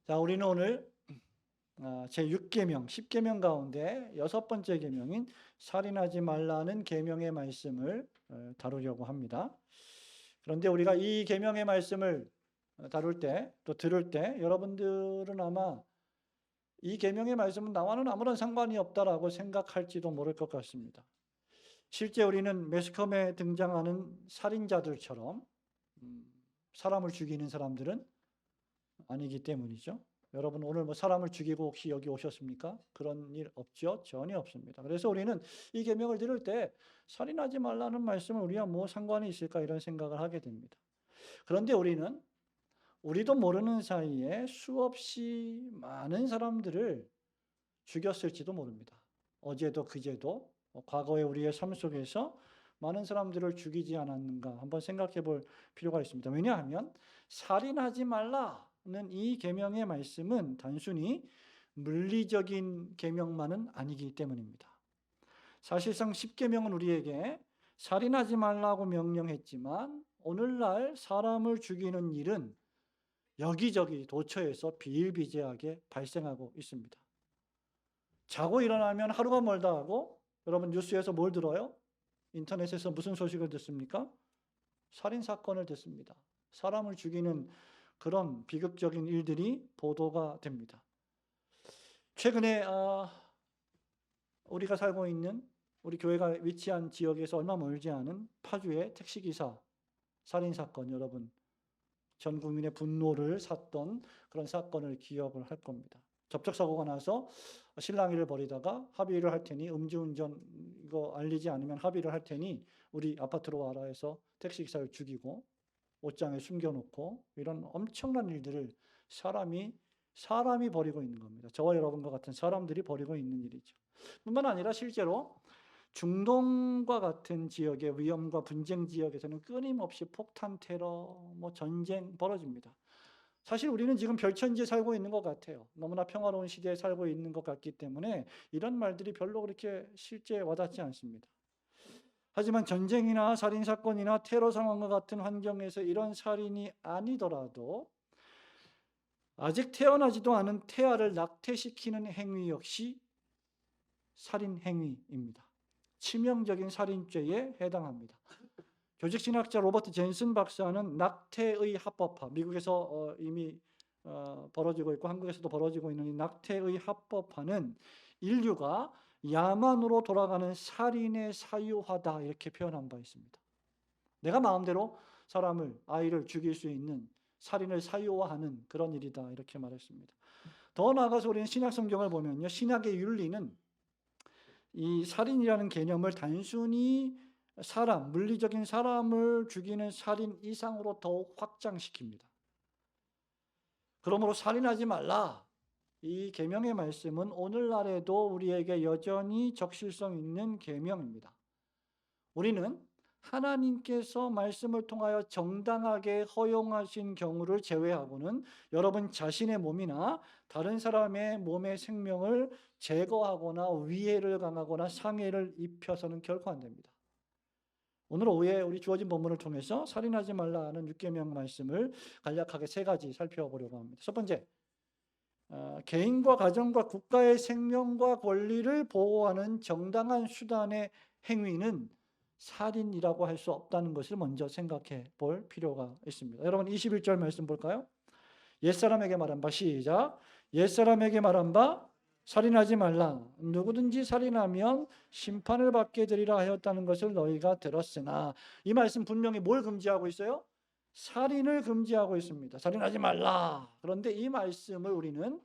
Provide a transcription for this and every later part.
자, 우리는 오늘 제6계명, 10계명 가운데 6번째 계명인 살인하지 말라는 계명의 말씀을 다루려고 합니다. 그런데 우리가 이 계명의 말씀을 다룰 때, 또 들을 때 여러분들은 아마 이 계명의 말씀은 나와는 아무런 상관이 없다라고 생각할지도 모를 것 같습니다. 실제 우리는 매스컴에 등장하는 살인자들처럼 사람을 죽이는 사람들은 아니기 때문이죠. 여러분 오늘 뭐 사람을 죽이고 혹시 여기 오셨습니까? 그런 일 없죠? 전혀 없습니다. 그래서 우리는 이 계명을 들을 때 살인하지 말라는 말씀을 우리와 뭐 상관이 있을까 이런 생각을 하게 됩니다. 그런데 우리도 모르는 사이에 수없이 많은 사람들을 죽였을지도 모릅니다. 어제도 그제도 과거의 우리의 삶 속에서 많은 사람들을 죽이지 않았는가 한번 생각해 볼 필요가 있습니다. 왜냐하면 살인하지 말라는 이 계명의 말씀은 단순히 물리적인 계명만은 아니기 때문입니다. 사실상 10계명은 우리에게 살인하지 말라고 명령했지만 오늘날 사람을 죽이는 일은 여기저기 도처에서 비일비재하게 발생하고 있습니다. 자고 일어나면 하루가 멀다 하고 여러분 뉴스에서 뭘 들어요? 인터넷에서 무슨 소식을 듣습니까? 살인사건을 듣습니다. 사람을 죽이는 그런 비극적인 일들이 보도가 됩니다. 최근에 우리가 살고 있는 우리 교회가 위치한 지역에서 얼마 멀지 않은 파주의 택시기사 살인사건, 여러분 전 국민의 분노를 샀던 그런 사건을 기억을 할 겁니다. 접촉사고가 나서 실랑이를 벌이다가 합의를 할 테니 음주운전 이거 알리지 않으면 합의를 할 테니 우리 아파트로 와라 해서 택시기사를 죽이고 옷장에 숨겨놓고 이런 엄청난 일들을 사람이 벌이고 있는 겁니다. 저와 여러분과 같은 사람들이 벌이고 있는 일이죠. 뿐만 아니라 실제로 중동과 같은 지역의 위험과 분쟁 지역에서는 끊임없이 폭탄 테러, 전쟁 벌어집니다. 사실 우리는 지금 별천지에 살고 있는 것 같아요. 너무나 평화로운 시대에 살고 있는 것 같기 때문에 이런 말들이 별로 그렇게 실제 와닿지 않습니다. 하지만 전쟁이나 살인사건이나 테러 상황과 같은 환경에서 이런 살인이 아니더라도 아직 태어나지도 않은 태아를 낙태시키는 행위 역시 살인 행위입니다. 치명적인 살인죄에 해당합니다. 조직신학자 로버트 젠슨 박사는 낙태의 합법화, 미국에서 이미 벌어지고 있고 한국에서도 벌어지고 있는 이 낙태의 합법화는 인류가 야만으로 돌아가는 살인의 사유화다 이렇게 표현한 바 있습니다. 내가 마음대로 아이를 죽일 수 있는 살인을 사유화하는 그런 일이다 이렇게 말했습니다. 더 나아가서 우리는 신약 성경을 보면요, 신약의 윤리는 이 살인이라는 개념을 단순히 물리적인 사람을 죽이는 살인 이상으로 더욱 확장시킵니다. 그러므로 살인하지 말라. 이 계명의 말씀은 오늘날에도 우리에게 여전히 적실성 있는 계명입니다. 우리는 하나님께서 말씀을 통하여 정당하게 허용하신 경우를 제외하고는 여러분 자신의 몸이나 다른 사람의 몸의 생명을 제거하거나 위해를 가하거나 상해를 입혀서는 결코 안 됩니다. 오늘 오후에 우리 주어진 본문을 통해서 살인하지 말라는 6계명 말씀을 간략하게 3가지 살펴보려고 합니다. 첫 번째, 개인과 가정과 국가의 생명과 권리를 보호하는 정당한 수단의 행위는 살인이라고 할 수 없다는 것을 먼저 생각해 볼 필요가 있습니다. 여러분 21절 말씀 볼까요? 옛사람에게 말한 바 시작. 옛사람에게 말한 바 살인하지 말라. 누구든지 살인하면 심판을 받게 되리라 하였다는 것을 너희가 들었으나, 이 말씀 분명히 뭘 금지하고 있어요? 살인을 금지하고 있습니다. 살인하지 말라. 그런데 이 말씀을 우리는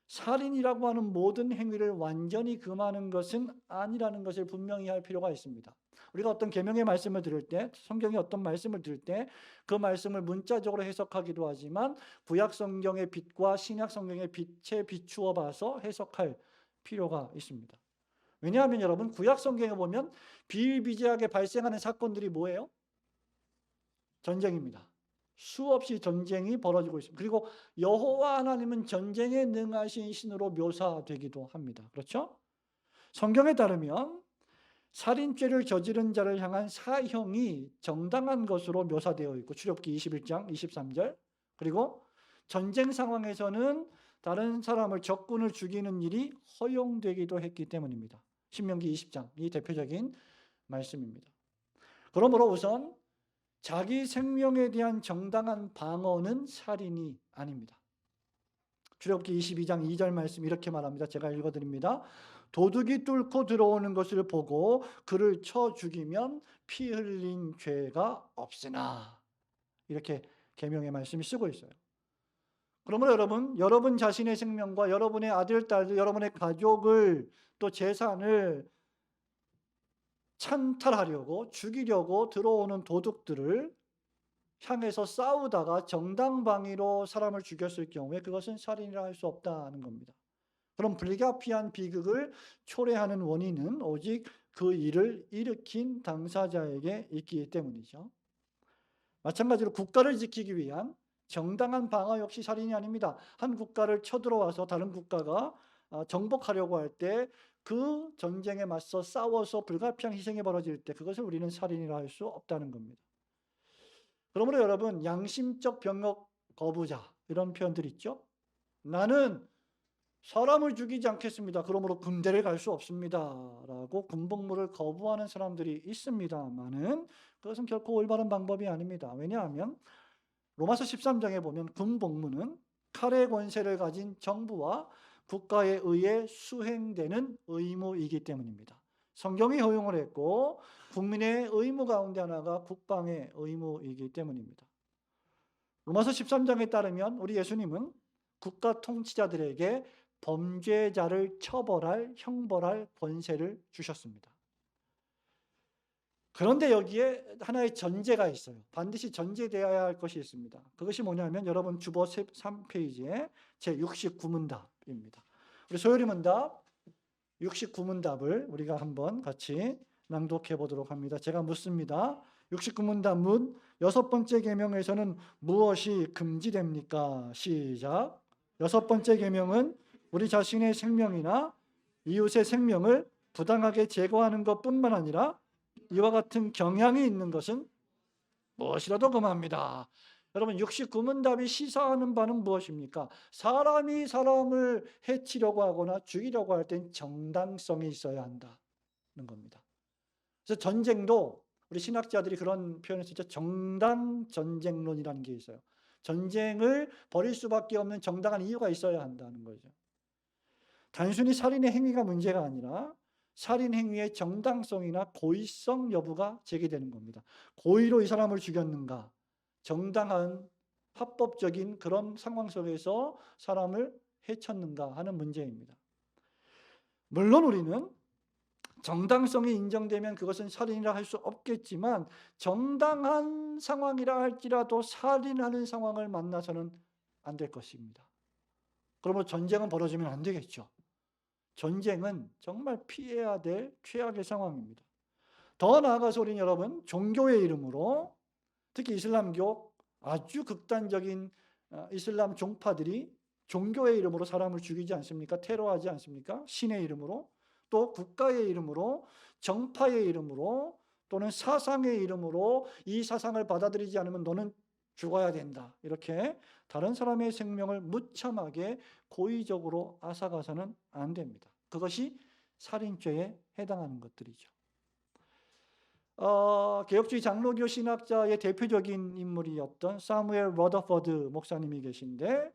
살인이라고 하는 모든 행위를 완전히 금하는 것은 아니라는 것을 분명히 할 필요가 있습니다. 우리가 어떤 계명의 말씀을 들을 때, 성경의 어떤 말씀을 들을 때 그 말씀을 문자적으로 해석하기도 하지만 구약 성경의 빛과 신약 성경의 빛에 비추어 봐서 해석할 필요가 있습니다. 왜냐하면 여러분 구약 성경에 보면 비일비재하게 발생하는 사건들이 뭐예요? 전쟁입니다. 수없이 전쟁이 벌어지고 있습니다. 그리고 여호와 하나님은 전쟁에 능하신 신으로 묘사되기도 합니다. 그렇죠? 성경에 따르면 살인죄를 저지른 자를 향한 사형이 정당한 것으로 묘사되어 있고, 출애굽기 21장 23절, 그리고 전쟁 상황에서는 다른 사람을 적군을 죽이는 일이 허용되기도 했기 때문입니다. 신명기 20장이 대표적인 말씀입니다. 그러므로 우선 자기 생명에 대한 정당한 방어는 살인이 아닙니다. 출애굽기 22장 2절 말씀 이렇게 말합니다. 제가 읽어드립니다. 도둑이 뚫고 들어오는 것을 보고 그를 쳐 죽이면 피 흘린 죄가 없으나, 이렇게 계명의 말씀이 쓰고 있어요. 그러므로 여러분 자신의 생명과 여러분의 아들, 딸들, 여러분의 가족을 또 재산을 찬탈하려고 죽이려고 들어오는 도둑들을 향해서 싸우다가 정당방위로 사람을 죽였을 경우에 그것은 살인이라 할 수 없다는 겁니다. 그럼 불가피한 비극을 초래하는 원인은 오직 그 일을 일으킨 당사자에게 있기 때문이죠. 마찬가지로 국가를 지키기 위한 정당한 방어 역시 살인이 아닙니다. 한 국가를 쳐들어와서 다른 국가가 정복하려고 할 때 그 전쟁에 맞서 싸워서 불가피한 희생이 벌어질 때 그것을 우리는 살인이라 할 수 없다는 겁니다. 그러므로 여러분, 양심적 병역 거부자, 이런 표현들 있죠. 나는 사람을 죽이지 않겠습니다. 그러므로 군대를 갈 수 없습니다. 라고 군복무를 거부하는 사람들이 있습니다만은 그것은 결코 올바른 방법이 아닙니다. 왜냐하면 로마서 13장에 보면 군복무는 칼의 권세를 가진 정부와 국가에 의해 수행되는 의무이기 때문입니다. 성경이 허용을 했고 국민의 의무 가운데 하나가 국방의 의무이기 때문입니다. 로마서 13장에 따르면 우리 예수님은 국가 통치자들에게 범죄자를 처벌할, 형벌할 권세를 주셨습니다. 그런데 여기에 하나의 전제가 있어요. 반드시 전제되어야 할 것이 있습니다. 그것이 뭐냐면 여러분 주보 3페이지에 제69문답입니다. 우리 소요리 문답 69문답을 우리가 한번 같이 낭독해 보도록 합니다. 제가 묻습니다. 69문답 문, 6번째 계명에서는 무엇이 금지됩니까? 시작. 6번째 계명은 우리 자신의 생명이나 이웃의 생명을 부당하게 제거하는 것뿐만 아니라 이와 같은 경향이 있는 것은 무엇이라도 금합니다. 여러분 69문답이 시사하는 바는 무엇입니까? 사람이 사람을 해치려고 하거나 죽이려고 할 땐 정당성이 있어야 한다는 겁니다. 그래서 전쟁도 우리 신학자들이 그런 표현을 쓰죠. 정당 전쟁론이라는 게 있어요. 전쟁을 벌일 수밖에 없는 정당한 이유가 있어야 한다는 거죠. 단순히 살인의 행위가 문제가 아니라 살인 행위의 정당성이나 고의성 여부가 제기되는 겁니다. 고의로 이 사람을 죽였는가? 정당한 합법적인 그런 상황 속에서 사람을 해쳤는가 하는 문제입니다. 물론 우리는 정당성이 인정되면 그것은 살인이라 할 수 없겠지만 정당한 상황이라 할지라도 살인하는 상황을 만나서는 안 될 것입니다. 그러면 전쟁은 벌어지면 안 되겠죠. 전쟁은 정말 피해야 될 최악의 상황입니다. 더 나아가서 우리는 여러분 종교의 이름으로, 특히 이슬람교 아주 극단적인 이슬람 종파들이 종교의 이름으로 사람을 죽이지 않습니까? 테러하지 않습니까? 신의 이름으로, 또 국가의 이름으로, 정파의 이름으로, 또는 사상의 이름으로 이 사상을 받아들이지 않으면 너는 죽어야 된다. 이렇게 다른 사람의 생명을 무참하게 고의적으로 앗아가서는 안 됩니다. 그것이 살인죄에 해당하는 것들이죠. 개혁주의 장로교 신학자의 대표적인 인물이었던 사무엘 러더퍼드 목사님이 계신데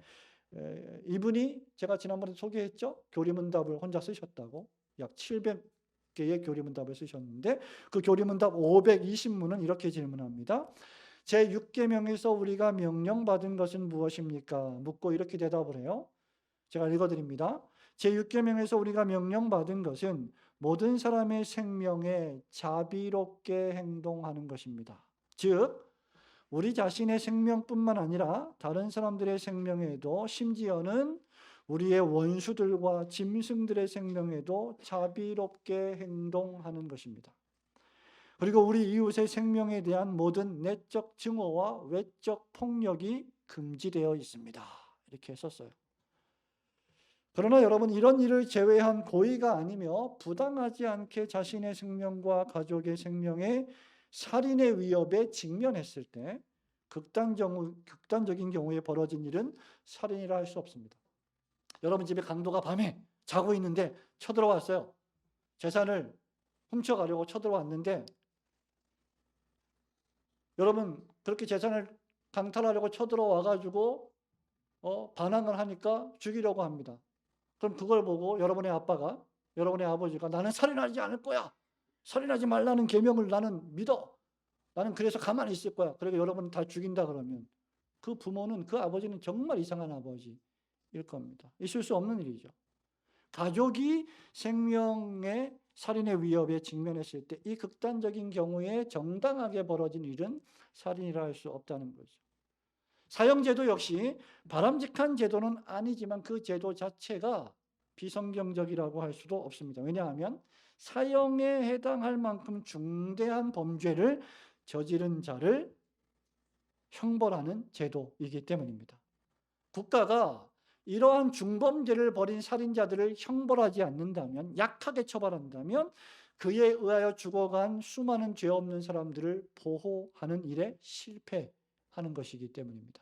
이분이 제가 지난번에 소개했죠. 교리문답을 혼자 쓰셨다고. 약 700개의 교리문답을 쓰셨는데 그 교리문답 520문은 이렇게 질문합니다. 제6계명에서 우리가 명령받은 것은 무엇입니까? 묻고 이렇게 대답을 해요. 제가 읽어드립니다. 제6계명에서 우리가 명령받은 것은 모든 사람의 생명에 자비롭게 행동하는 것입니다. 즉 우리 자신의 생명뿐만 아니라 다른 사람들의 생명에도, 심지어는 우리의 원수들과 짐승들의 생명에도 자비롭게 행동하는 것입니다. 그리고 우리 이웃의 생명에 대한 모든 내적 증오와 외적 폭력이 금지되어 있습니다. 이렇게 썼어요. 그러나 여러분 이런 일을 제외한 고의가 아니며 부당하지 않게 자신의 생명과 가족의 생명에 살인의 위협에 직면했을 때 극단적인 경우에 벌어진 일은 살인이라 할 수 없습니다. 여러분 집에 강도가 밤에 자고 있는데 쳐들어왔어요. 재산을 훔쳐가려고 쳐들어왔는데 여러분 그렇게 재산을 강탈하려고 쳐들어와가지고 반항을 하니까 죽이려고 합니다. 그럼 그걸 보고 여러분의 아빠가, 여러분의 아버지가 나는 살인하지 않을 거야. 살인하지 말라는 계명을 나는 믿어. 나는 그래서 가만히 있을 거야. 그리고 여러분 다 죽인다 그러면 그 부모는, 그 아버지는 정말 이상한 아버지일 겁니다. 있을 수 없는 일이죠. 가족이 생명의 살인의 위협에 직면했을 때 이 극단적인 경우에 정당하게 벌어진 일은 살인이라 할 수 없다는 거죠. 사형제도 역시 바람직한 제도는 아니지만 그 제도 자체가 비성경적이라고 할 수도 없습니다. 왜냐하면 사형에 해당할 만큼 중대한 범죄를 저지른 자를 형벌하는 제도이기 때문입니다. 국가가 이러한 중범죄를 벌인 살인자들을 형벌하지 않는다면, 약하게 처벌한다면 그에 의하여 죽어간 수많은 죄 없는 사람들을 보호하는 일에 실패하는 것이기 때문입니다.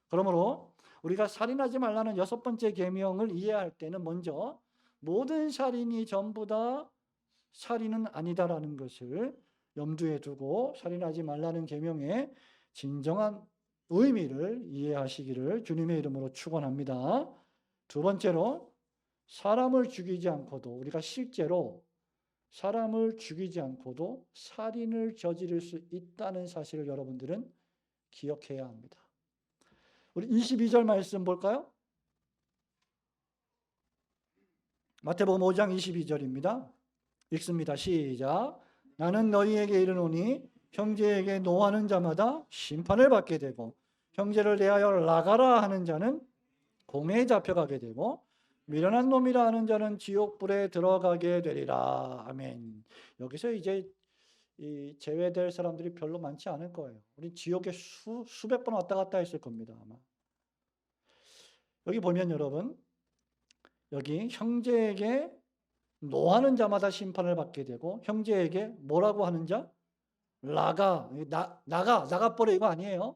그러므로 우리가 살인하지 말라는 6번째 계명을 이해할 때는 먼저 모든 살인이 전부 다 살인은 아니다라는 것을 염두에 두고 살인하지 말라는 계명의 진정한 의미를 이해하시기를 주님의 이름으로 축원합니다. 두 번째로 사람을 죽이지 않고도, 우리가 실제로 사람을 죽이지 않고도 살인을 저지를 수 있다는 사실을 여러분들은 기억해야 합니다. 우리 22절 말씀 볼까요? 마태복음 5장 22절입니다. 읽습니다. 시작. 나는 너희에게 이르노니 형제에게 노하는 자마다 심판을 받게 되고 형제를 대하여 나가라 하는 자는 공회에 잡혀가게 되고 미련한 놈이라 하는 자는 지옥불에 들어가게 되리라. 아멘. 여기서 이제 이 제외될 사람들이 별로 많지 않을 거예요. 우리 지옥에 수백 번 왔다 갔다 했을 겁니다, 아마. 여기 보면 여러분, 여기 형제에게 노하는 자마다 심판을 받게 되고 형제에게 뭐라고 하는 자? 나가버려 이거 아니에요.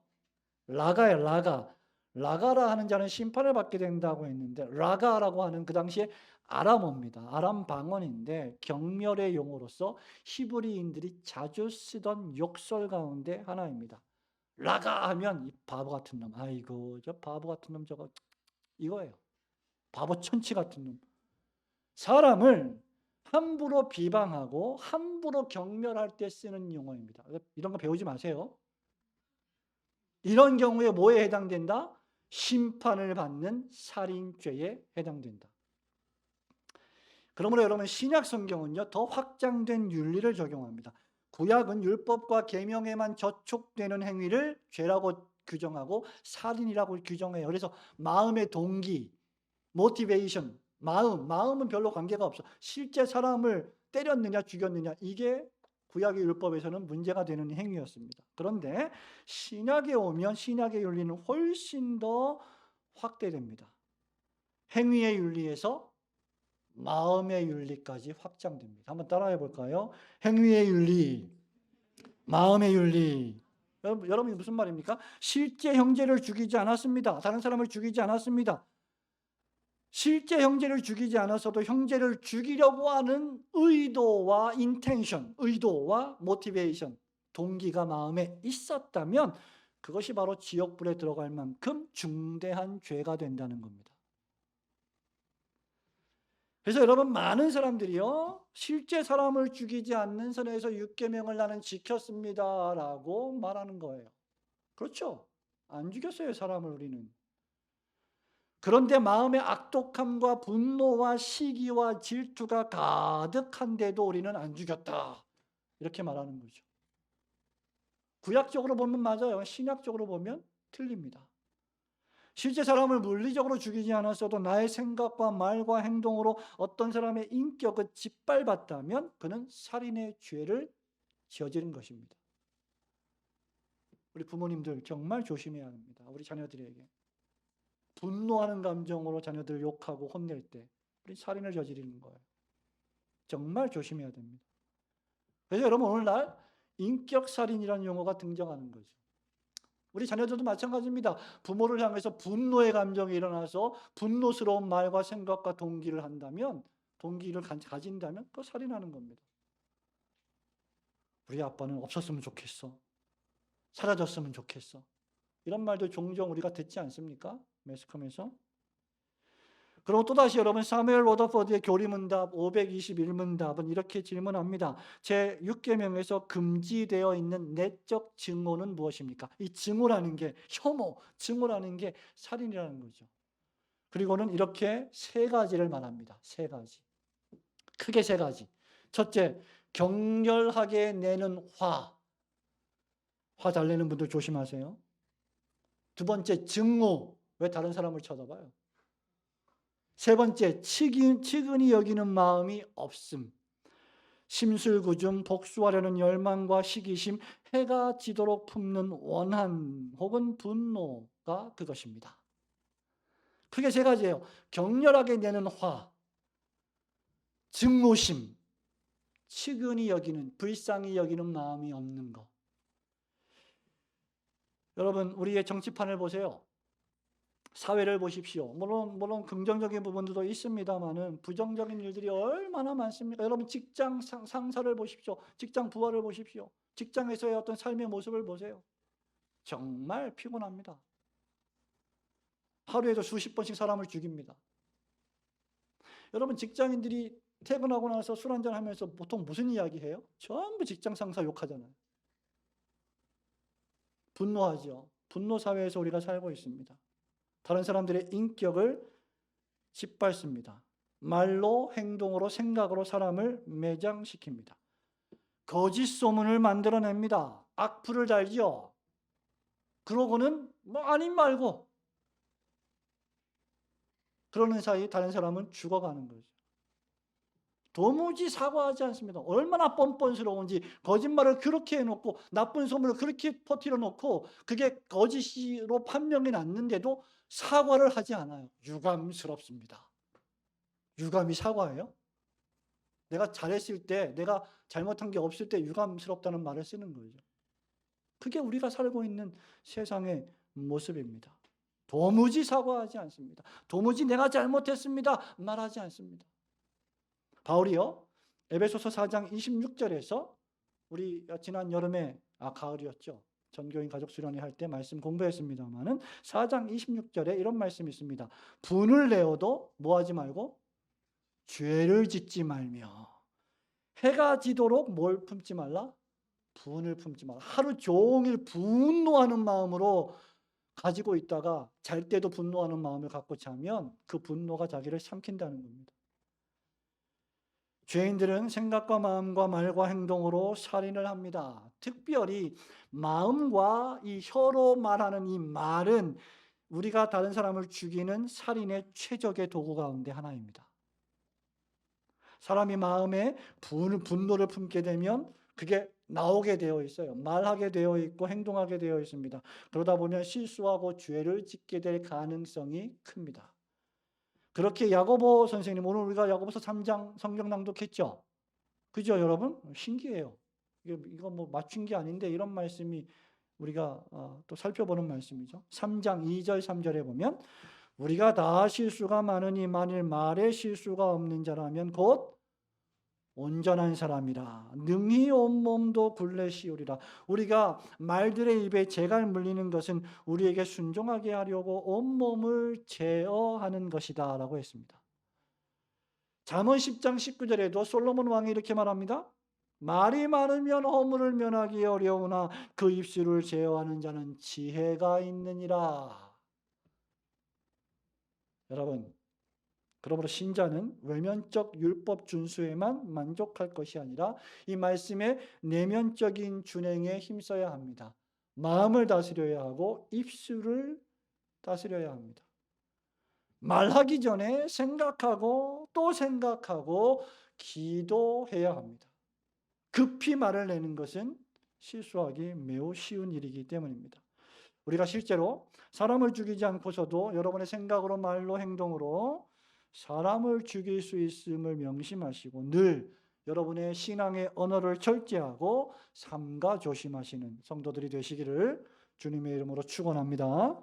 라가예요, 라가. 라가라 하는 자는 심판을 받게 된다고 했는데 라가라고 하는 그 당시에 아람어입니다. 아람 방언인데 경멸의 용어로서 히브리인들이 자주 쓰던 욕설 가운데 하나입니다. 라가 하면 이 바보 같은 놈, 아이고 저 바보 같은 놈 저거 이거예요. 바보 천치 같은 놈. 사람을 함부로 비방하고 함부로 경멸할 때 쓰는 용어입니다. 이런 거 배우지 마세요. 이런 경우에 뭐에 해당된다? 심판을 받는 살인죄에 해당된다. 그러므로 여러분 신약 성경은요 더 확장된 윤리를 적용합니다. 구약은 율법과 계명에만 저촉되는 행위를 죄라고 규정하고 살인이라고 규정해요. 그래서 마음의 동기, 모티베이션, 마음은 별로 관계가 없어. 실제 사람을 때렸느냐 죽였느냐 이게 구약의 율법에서는 문제가 되는 행위였습니다. 그런데 신약에 오면 신약의 윤리는 훨씬 더 확대됩니다. 행위의 윤리에서 마음의 윤리까지 확장됩니다. 한번 따라해 볼까요? 행위의 윤리, 마음의 윤리. 여러분이 무슨 말입니까? 실제 형제를 죽이지 않았습니다. 다른 사람을 죽이지 않았습니다. 실제 형제를 죽이지 않았어도 형제를 죽이려고 하는 의도와 인텐션, 의도와 모티베이션, 동기가 마음에 있었다면 그것이 바로 지옥불에 들어갈 만큼 중대한 죄가 된다는 겁니다. 그래서 여러분 많은 사람들이요 실제 사람을 죽이지 않는 선에서 6계명을 나는 지켰습니다 라고 말하는 거예요. 그렇죠? 안 죽였어요 사람을 우리는. 그런데 마음의 악독함과 분노와 시기와 질투가 가득한데도 우리는 안 죽였다 이렇게 말하는 거죠. 구약적으로 보면 맞아요. 신약적으로 보면 틀립니다. 실제 사람을 물리적으로 죽이지 않았어도 나의 생각과 말과 행동으로 어떤 사람의 인격을 짓밟았다면 그는 살인의 죄를 저지른 것입니다. 우리 부모님들 정말 조심해야 합니다. 우리 자녀들에게. 분노하는 감정으로 자녀들을 욕하고 혼낼 때 우리 살인을 저지르는 거예요. 정말 조심해야 됩니다. 그래서 여러분 오늘날 인격살인이라는 용어가 등장하는 거죠. 우리 자녀들도 마찬가지입니다. 부모를 향해서 분노의 감정이 일어나서 분노스러운 말과 생각과 동기를 한다면, 동기를 가진다면 그거 살인하는 겁니다. 우리 아빠는 없었으면 좋겠어. 사라졌으면 좋겠어. 이런 말도 종종 우리가 듣지 않습니까? 매스컴에서. 그리고 또다시 여러분, 사무엘 로더퍼드의 교리문답 521문답은 이렇게 질문합니다. 제6계명에서 금지되어 있는 내적 증오는 무엇입니까? 이 증오라는 게 혐오, 증오라는 게 살인이라는 거죠. 그리고는 이렇게 세 가지를 말합니다. 세 가지. 크게 세 가지. 첫째, 격렬하게 내는 화. 화 잘 내는 분들 조심하세요. 두 번째, 증오. 왜 다른 사람을 쳐다봐요? 세 번째, 측은히 여기는 마음이 없음. 심술궂음, 복수하려는 열망과 시기심, 해가 지도록 품는 원한 혹은 분노가 그것입니다. 크게 세 가지예요. 격렬하게 내는 화, 증오심, 측은히 여기는, 불쌍히 여기는 마음이 없는 것. 여러분, 우리의 정치판을 보세요. 사회를 보십시오. 물론 긍정적인 부분들도 있습니다만은 부정적인 일들이 얼마나 많습니까? 여러분, 직장 상사를 보십시오. 직장 부하를 보십시오. 직장에서의 어떤 삶의 모습을 보세요. 정말 피곤합니다. 하루에도 수십 번씩 사람을 죽입니다. 여러분, 직장인들이 퇴근하고 나서 술 한잔 하면서 보통 무슨 이야기 해요? 전부 직장 상사 욕하잖아요. 분노하죠. 분노 사회에서 우리가 살고 있습니다. 다른 사람들의 인격을 짓밟습니다. 말로, 행동으로, 생각으로 사람을 매장시킵니다. 거짓 소문을 만들어냅니다. 악플을 달죠. 그러고는 뭐 아닌 말고, 그러는 사이 다른 사람은 죽어가는 거죠. 도무지 사과하지 않습니다. 얼마나 뻔뻔스러운지, 거짓말을 그렇게 해놓고 나쁜 소문을 그렇게 퍼뜨려 놓고 그게 거짓으로 판명이 났는데도 사과를 하지 않아요. 유감스럽습니다. 유감이 사과예요? 내가 잘했을 때, 내가 잘못한 게 없을 때 유감스럽다는 말을 쓰는 거죠. 그게 우리가 살고 있는 세상의 모습입니다. 도무지 사과하지 않습니다. 도무지 내가 잘못했습니다 말하지 않습니다. 바울이요, 에베소서 4장 26절에서 우리 지난 여름에, 가을이었죠. 전교인 가족 수련회 할 때 말씀 공부했습니다만은 4장 26절에 이런 말씀이 있습니다. 분을 내어도 뭐 하지 말고 죄를 짓지 말며, 해가 지도록 뭘 품지 말라? 분을 품지 말라. 하루 종일 분노하는 마음으로 가지고 있다가 잘 때도 분노하는 마음을 갖고 자면 그 분노가 자기를 삼킨다는 겁니다. 죄인들은 생각과 마음과 말과 행동으로 살인을 합니다. 특별히 마음과 이 혀로 말하는 이 말은 우리가 다른 사람을 죽이는 살인의 최적의 도구 가운데 하나입니다. 사람이 마음에 분노를 품게 되면 그게 나오게 되어 있어요. 말하게 되어 있고 행동하게 되어 있습니다. 그러다 보면 실수하고 죄를 짓게 될 가능성이 큽니다. 그렇게 야고보 선생님, 오늘 우리가 야고보서 3장 성경 낭독했죠? 그죠, 여러분? 신기해요. 이거 뭐 맞춘 게 아닌데 이런 말씀이 우리가 또 살펴보는 말씀이죠. 3장 2절 3절에 보면 우리가 다 실수가 많으니 만일 말에 실수가 없는 자라면 곧 온전한 사람이라 능히 온몸도 굴레시우리라. 우리가 말들의 입에 재갈 물리는 것은 우리에게 순종하게 하려고 온몸을 제어하는 것이다 라고 했습니다. 잠언 10장 19절에도 솔로몬 왕이 이렇게 말합니다. 말이 많으면 허물을 면하기 어려우나 그 입술을 제어하는 자는 지혜가 있느니라. 여러분, 그러므로 신자는 외면적 율법 준수에만 만족할 것이 아니라 이 말씀의 내면적인 준행에 힘써야 합니다. 마음을 다스려야 하고 입술을 다스려야 합니다. 말하기 전에 생각하고 또 생각하고 기도해야 합니다. 급히 말을 내는 것은 실수하기 매우 쉬운 일이기 때문입니다. 우리가 실제로 사람을 죽이지 않고서도 여러분의 생각으로 말로 행동으로 사람을 죽일 수 있음을 명심하시고 늘 여러분의 신앙의 언어를 절제하고 삼가 조심하시는 성도들이 되시기를 주님의 이름으로 축원합니다.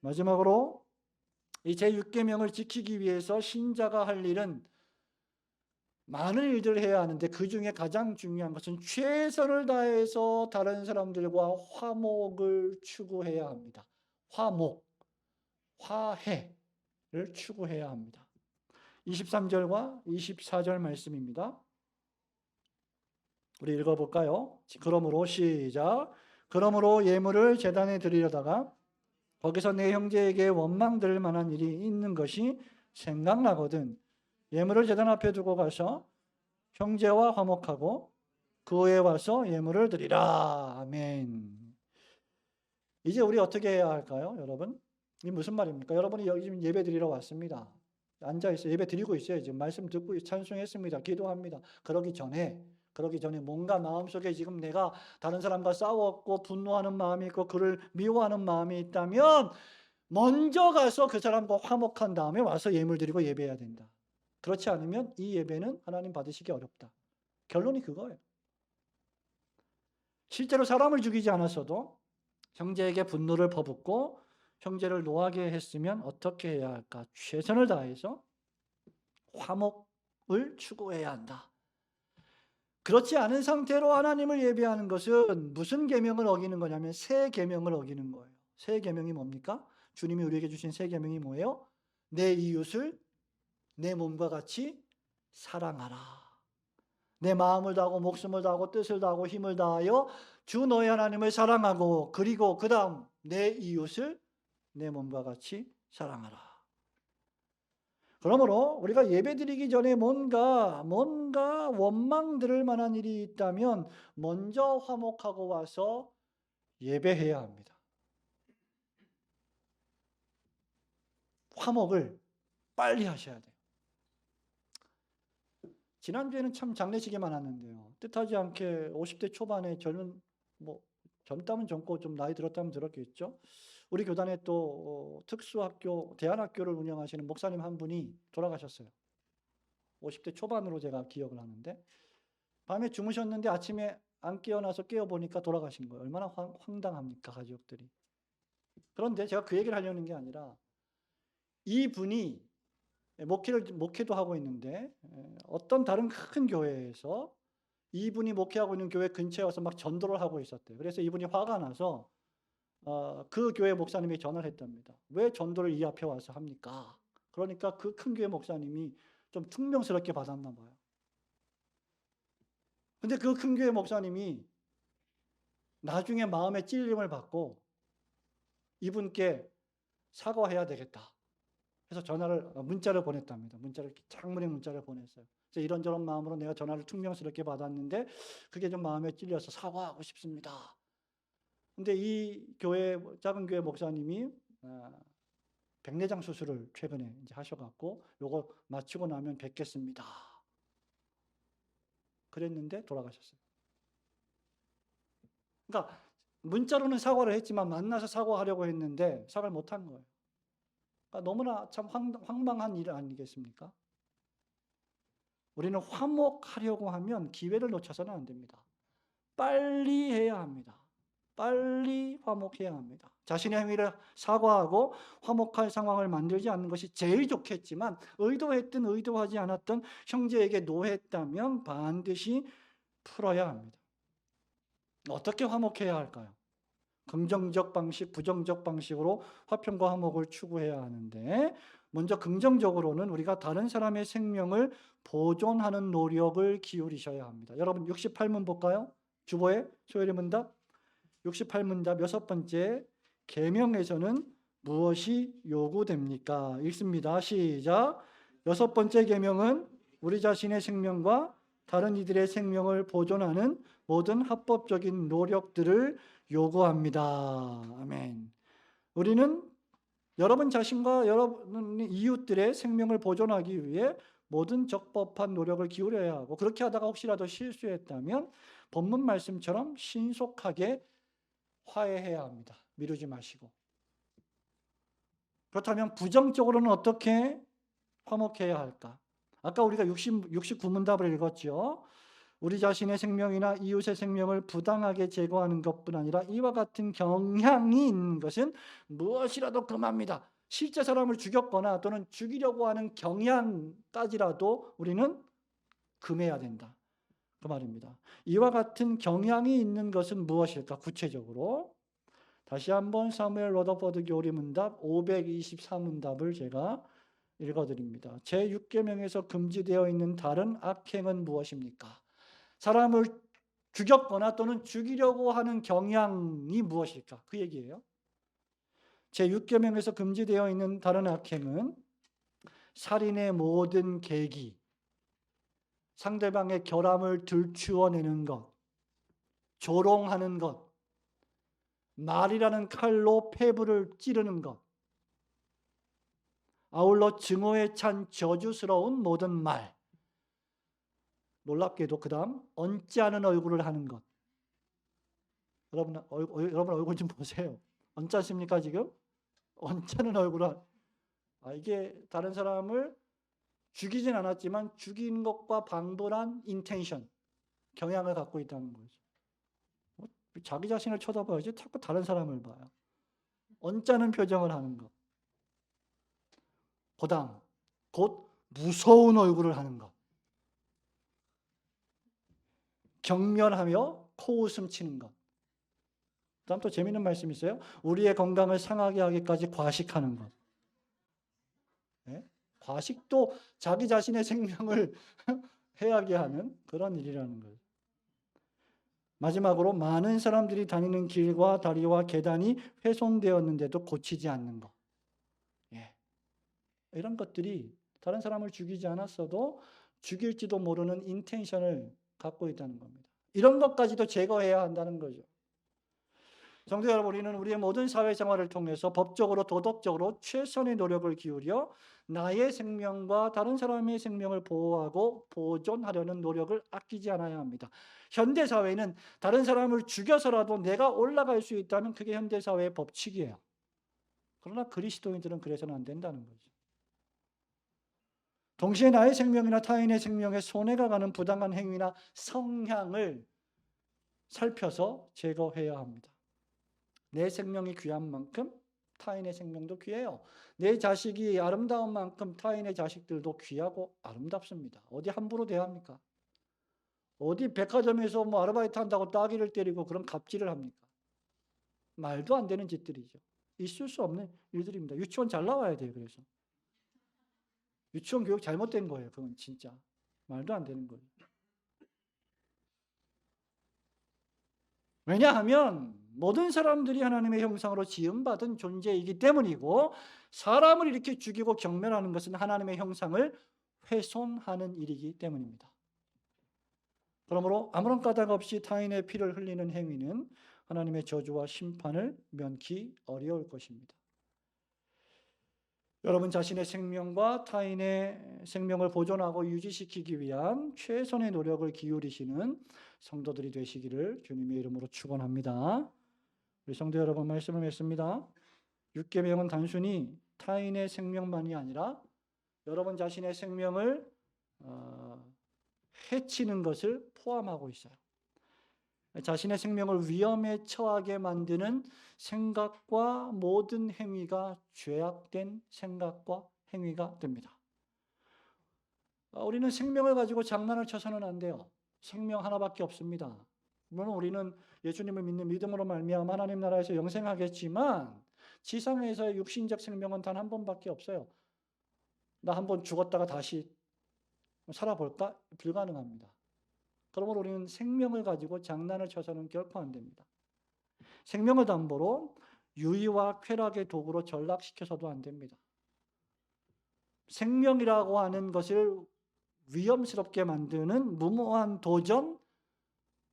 마지막으로 이 제6계명을 지키기 위해서 신자가 할 일은 많은 일들을 해야 하는데 그 중에 가장 중요한 것은 최선을 다해서 다른 사람들과 화목을 추구해야 합니다. 화목, 화해를 추구해야 합니다. 23절과 24절 말씀입니다. 우리 읽어볼까요? 그러므로 시작. 그러므로 예물을 제단에 드리려다가 거기서 내 형제에게 원망 들을 만한 일이 있는 것이 생각나거든 예물을 제단 앞에 두고 가서 형제와 화목하고 그 후에 와서 예물을 드리라. 아멘. 이제 우리 어떻게 해야 할까요, 여러분? 이게 무슨 말입니까? 여러분이 여기 지금 예배 드리러 왔습니다. 앉아 있어요. 예배 드리고 있어요. 지금 말씀 듣고 찬송했습니다. 기도합니다. 그러기 전에 뭔가 마음속에 지금 내가 다른 사람과 싸웠고 분노하는 마음이 있고 그를 미워하는 마음이 있다면 먼저 가서 그 사람과 화목한 다음에 와서 예물 드리고 예배해야 된다. 그렇지 않으면 이 예배는 하나님 받으시기 어렵다. 결론이 그거예요. 실제로 사람을 죽이지 않았어도 형제에게 분노를 퍼붓고 형제를 노하게 했으면 어떻게 해야 할까? 최선을 다해서 화목을 추구해야 한다. 그렇지 않은 상태로 하나님을 예배하는 것은 무슨 계명을 어기는 거냐면 새 계명을 어기는 거예요. 새 계명이 뭡니까? 주님이 우리에게 주신 새 계명이 뭐예요? 내 이웃을 내 몸과 같이 사랑하라. 내 마음을 다하고 목숨을 다하고 뜻을 다하고 힘을 다하여 주 너희 하나님을 사랑하고 그리고 그 다음 내 이웃을 내 몸과 같이 사랑하라. 그러므로 우리가 예배드리기 전에 뭔가 원망 들을 만한 일이 있다면 먼저 화목하고 와서 예배해야 합니다. 화목을 빨리 하셔야 돼요. 지난주에는 참 장례식이 많았는데요. 뜻하지 않게 50대 초반에 젊다면 젊고 좀 나이 들었다면 들었겠죠. 우리 교단에 또 특수학교, 대안학교를 운영하시는 목사님 한 분이 돌아가셨어요. 50대 초반으로 제가 기억을 하는데 밤에 주무셨는데 아침에 안 깨어나서 깨어보니까 돌아가신 거예요. 얼마나 황당합니까, 가족들이. 그런데 제가 그 얘기를 하려는 게 아니라 이분이 목회도 하고 있는데 어떤 다른 큰 교회에서 이분이 목회하고 있는 교회 근처에 와서 막 전도를 하고 있었대요. 그래서 이분이 화가 나서 그 교회 목사님이 전화를 했답니다. 왜 전도를 이 앞에 와서 합니까? 그러니까 그 큰 교회 목사님이 좀 퉁명스럽게 받았나 봐요. 근데 그 큰 교회 목사님이 나중에 마음의 찔림을 받고 이분께 사과해야 되겠다. 그래서 문자를 보냈답니다. 장문의 문자를 보냈어요. 그래서 이런저런 마음으로 내가 전화를 퉁명스럽게 받았는데 그게 좀 마음에 찔려서 사과하고 싶습니다. 근데 이 작은 교회 목사님이 백내장 수술을 최근에 이제 하셔갖고 요거 마치고 나면 뵙겠습니다. 그랬는데 돌아가셨어요. 그러니까 문자로는 사과를 했지만 만나서 사과하려고 했는데 사과를 못한 거예요. 그러니까 너무나 참 황망한 일 아니겠습니까? 우리는 화목하려고 하면 기회를 놓쳐서는 안 됩니다. 빨리 해야 합니다. 빨리 화목해야 합니다. 자신의 행위를 사과하고 화목할 상황을 만들지 않는 것이 제일 좋겠지만 의도했든 의도하지 않았든 형제에게 노했다면 반드시 풀어야 합니다. 어떻게 화목해야 할까요? 긍정적 방식, 부정적 방식으로 화평과 화목을 추구해야 하는데 먼저 긍정적으로는 우리가 다른 사람의 생명을 보존하는 노력을 기울이셔야 합니다. 여러분 68문 볼까요? 주보에 소열의 문답 68문답 여섯 번째 계명에서는 무엇이 요구됩니까? 읽습니다. 시작. 여섯 번째 계명은 우리 자신의 생명과 다른 이들의 생명을 보존하는 모든 합법적인 노력들을 요구합니다. 아멘. 우리는 여러분 자신과 여러분 이웃들의 생명을 보존하기 위해 모든 적법한 노력을 기울여야 하고 그렇게 하다가 혹시라도 실수했다면 본문 말씀처럼 신속하게 화해해야 합니다. 미루지 마시고. 그렇다면 부정적으로는 어떻게 화목해야 할까? 아까 우리가 69문답을 읽었죠. 우리 자신의 생명이나 이웃의 생명을 부당하게 제거하는 것뿐 아니라 이와 같은 경향이 있는 것은 무엇이라도 금합니다. 실제 사람을 죽였거나 또는 죽이려고 하는 경향까지라도 우리는 금해야 된다. 그 말입니다. 이와 같은 경향이 있는 것은 무엇일까? 구체적으로 다시 한번 사무엘 러더퍼드 교리문답 524문답을 제가 읽어드립니다. 제6계명에서 금지되어 있는 다른 악행은 무엇입니까? 사람을 죽였거나 또는 죽이려고 하는 경향이 무엇일까? 그 얘기예요. 제6계명에서 금지되어 있는 다른 악행은 살인의 모든 계기, 상대방의 결함을 들추어내는 것, 조롱하는 것, 말이라는 칼로 폐부를 찌르는 것, 아울러 증오에 찬 저주스러운 모든 말, 놀랍게도 그 다음 얹지 않은 얼굴을 하는 것. 여러분 얼굴 좀 보세요. 얹지 않습니까 지금? 얹지 않은 얼굴을 이게 다른 사람을 죽이진 않았지만 죽인 것과 방불한 인텐션, 경향을 갖고 있다는 거죠. 자기 자신을 쳐다봐야지 자꾸 다른 사람을 봐요. 언짢은 표정을 하는 것. 그다음 곧 무서운 얼굴을 하는 것. 경멸하며 코웃음 치는 것. 그다음 또 재미있는 말씀이 있어요. 우리의 건강을 상하게 하기까지 과식하는 것. 네? 과식도 자기 자신의 생명을 해하게 하는 그런 일이라는 거예요. 마지막으로 많은 사람들이 다니는 길과 다리와 계단이 훼손되었는데도 고치지 않는 것. 예. 이런 것들이 다른 사람을 죽이지 않았어도 죽일지도 모르는 인텐션을 갖고 있다는 겁니다. 이런 것까지도 제거해야 한다는 거죠. 성도 여러분, 우리는 우리의 모든 사회생활을 통해서 법적으로 도덕적으로 최선의 노력을 기울여 나의 생명과 다른 사람의 생명을 보호하고 보존하려는 노력을 아끼지 않아야 합니다. 현대사회는 다른 사람을 죽여서라도 내가 올라갈 수 있다는 그게 현대사회의 법칙이에요. 그러나 그리스도인들은 그래서는 안 된다는 거죠. 동시에 나의 생명이나 타인의 생명에 손해가 가는 부당한 행위나 성향을 살펴서 제거해야 합니다. 내 생명이 귀한 만큼 타인의 생명도 귀해요. 내 자식이 아름다운 만큼 타인의 자식들도 귀하고 아름답습니다. 어디 함부로 대합니까? 어디 백화점에서 아르바이트 한다고 따귀를 때리고 그런 갑질을 합니까? 말도 안 되는 짓들이죠. 있을 수 없는 일들입니다. 유치원 잘 나와야 돼요. 그래서 유치원 교육 잘못된 거예요. 그건 진짜 말도 안 되는 거예요. 왜냐하면 모든 사람들이 하나님의 형상으로 지음받은 존재이기 때문이고, 사람을 이렇게 죽이고 경멸하는 것은 하나님의 형상을 훼손하는 일이기 때문입니다. 그러므로 아무런 까닭 없이 타인의 피를 흘리는 행위는 하나님의 저주와 심판을 면키 어려울 것입니다. 여러분 자신의 생명과 타인의 생명을 보존하고 유지시키기 위한 최선의 노력을 기울이시는 성도들이 되시기를 주님의 이름으로 축원합니다. 우리 성도 여러분, 말씀을 맺습니다. 6계명은 단순히 타인의 생명만이 아니라 여러분 자신의 생명을 해치는 것을 포함하고 있어요. 자신의 생명을 위험에 처하게 만드는 생각과 모든 행위가 죄악된 생각과 행위가 됩니다. 우리는 생명을 가지고 장난을 쳐서는 안 돼요. 생명 하나밖에 없습니다. 물론 우리는 예수님을 믿는 믿음으로 말미암아 하나님 나라에서 영생하겠지만 지상에서의 육신적 생명은 단 한 번밖에 없어요. 나 한 번 죽었다가 다시 살아볼까? 불가능합니다. 그러므로 우리는 생명을 가지고 장난을 쳐서는 결코 안 됩니다. 생명을 담보로 유의와 쾌락의 도구로 전락시켜서도 안 됩니다. 생명이라고 하는 것을 위험스럽게 만드는 무모한 도전,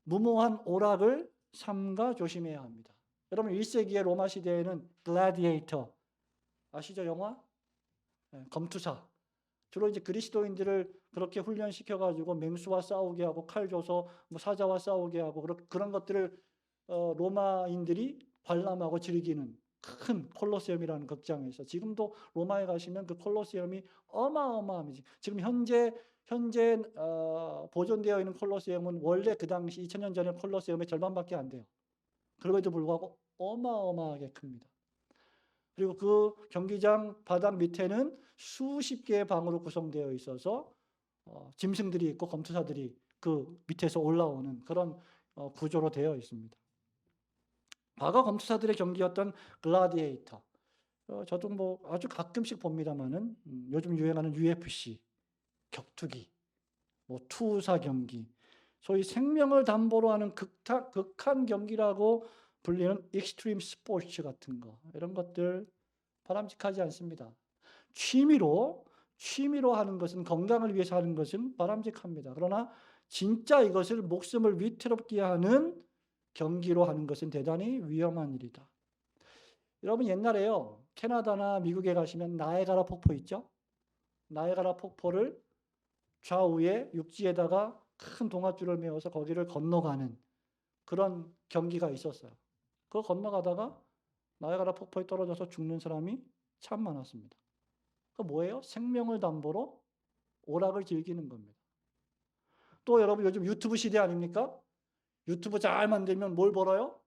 무모한 오락을 삼가 조심해야 합니다. 여러분 1세기의 로마 시대에는 글래디에이터 아시죠? 영화? 검투사. 주로 이제 그리스도인들을 그렇게 훈련시켜가지고 맹수와 싸우게 하고 칼 줘서 사자와 싸우게 하고 그런 것들을 로마인들이 관람하고 즐기는 큰 콜로세움이라는 극장에서, 지금도 로마에 가시면 그 콜로세움이 어마어마합니다. 지금 현재 현재 보존되어 있는 콜로세움은 원래 그 당시 2000년 전의 콜로세움의 절반밖에 안 돼요. 그럼에도 불구하고 어마어마하게 큽니다. 그리고 그 경기장 바닥 밑에는 수십 개의 방으로 구성되어 있어서 짐승들이 있고 검투사들이 그 밑에서 올라오는 그런 구조로 되어 있습니다. 과거 검투사들의 경기였던 글라디에이터. 저도 뭐 아주 가끔씩 봅니다만은 요즘 유행하는 UFC, 격투기, 뭐 투사 경기, 소위 생명을 담보로 하는 극한 경기라고 불리는 익스트림 스포츠 같은 거, 이런 것들 바람직하지 않습니다. 취미로 하는 것은, 건강을 위해서 하는 것은 바람직합니다. 그러나 진짜 이것을 목숨을 위태롭게 하는 경기로 하는 것은 대단히 위험한 일이다. 여러분, 옛날에요, 캐나다나 미국에 가시면 나이아가라 폭포 있죠? 나이아가라 폭포를 좌우에 육지에다가 큰 동아줄을 메워서 거기를 건너가는 그런 경기가 있었어요. 그거 건너가다가 나이아가라 폭포에 떨어져서 죽는 사람이 참 많았습니다. 그 뭐예요? 생명을 담보로 오락을 즐기는 겁니다. 또 여러분, 요즘 유튜브 시대 아닙니까? 유튜브 잘 만들면 뭘 벌어요?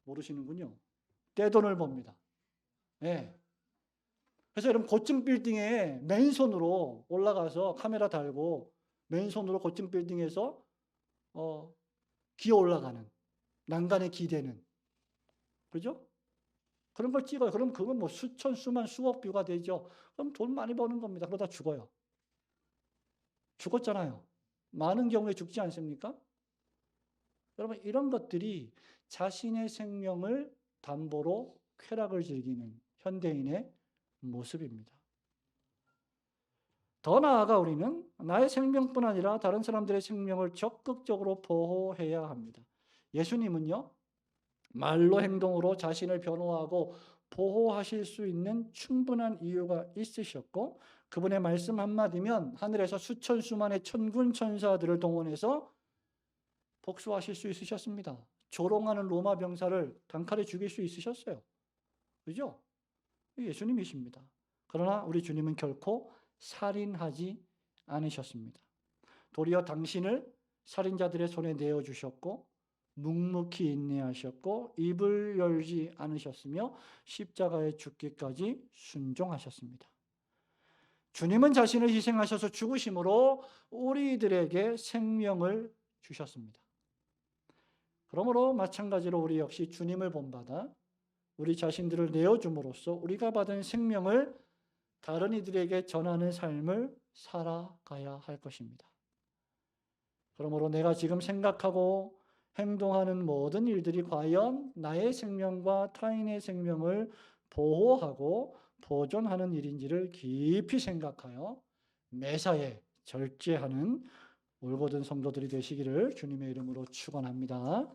모르시는군요. 떼돈을 법니다. 네. 그래서 여러분, 고층 빌딩에 맨손으로 올라가서 카메라 달고 맨손으로 고층 빌딩에서 기어 올라가는, 난간에 기대는, 그죠? 그런 걸 찍어요. 그럼 그건 뭐 수천, 수만, 수억 뷰가 되죠. 그럼 돈 많이 버는 겁니다. 그러다 죽어요. 죽었잖아요. 많은 경우에 죽지 않습니까? 여러분, 이런 것들이 자신의 생명을 담보로 쾌락을 즐기는 현대인의 모습입니다. 더 나아가 우리는 나의 생명뿐 아니라 다른 사람들의 생명을 적극적으로 보호해야 합니다. 예수님은요, 말로 행동으로 자신을 변호하고 보호하실 수 있는 충분한 이유가 있으셨고, 그분의 말씀 한마디면 하늘에서 수천 수만의 천군 천사들을 동원해서 복수하실 수 있으셨습니다. 조롱하는 로마 병사를 단칼에 죽일 수 있으셨어요. 그죠? 예수님이십니다. 그러나 우리 주님은 결코 살인하지 않으셨습니다. 도리어 당신을 살인자들의 손에 내어주셨고 묵묵히 인내하셨고 입을 열지 않으셨으며 십자가에 죽기까지 순종하셨습니다. 주님은 자신을 희생하셔서 죽으심으로 우리들에게 생명을 주셨습니다. 그러므로 마찬가지로 우리 역시 주님을 본받아 우리 자신들을 내어줌으로써 우리가 받은 생명을 다른 이들에게 전하는 삶을 살아가야 할 것입니다. 그러므로 내가 지금 생각하고 행동하는 모든 일들이 과연 나의 생명과 타인의 생명을 보호하고 보존하는 일인지를 깊이 생각하여 매사에 절제하는 올곧은 성도들이 되시기를 주님의 이름으로 축원합니다.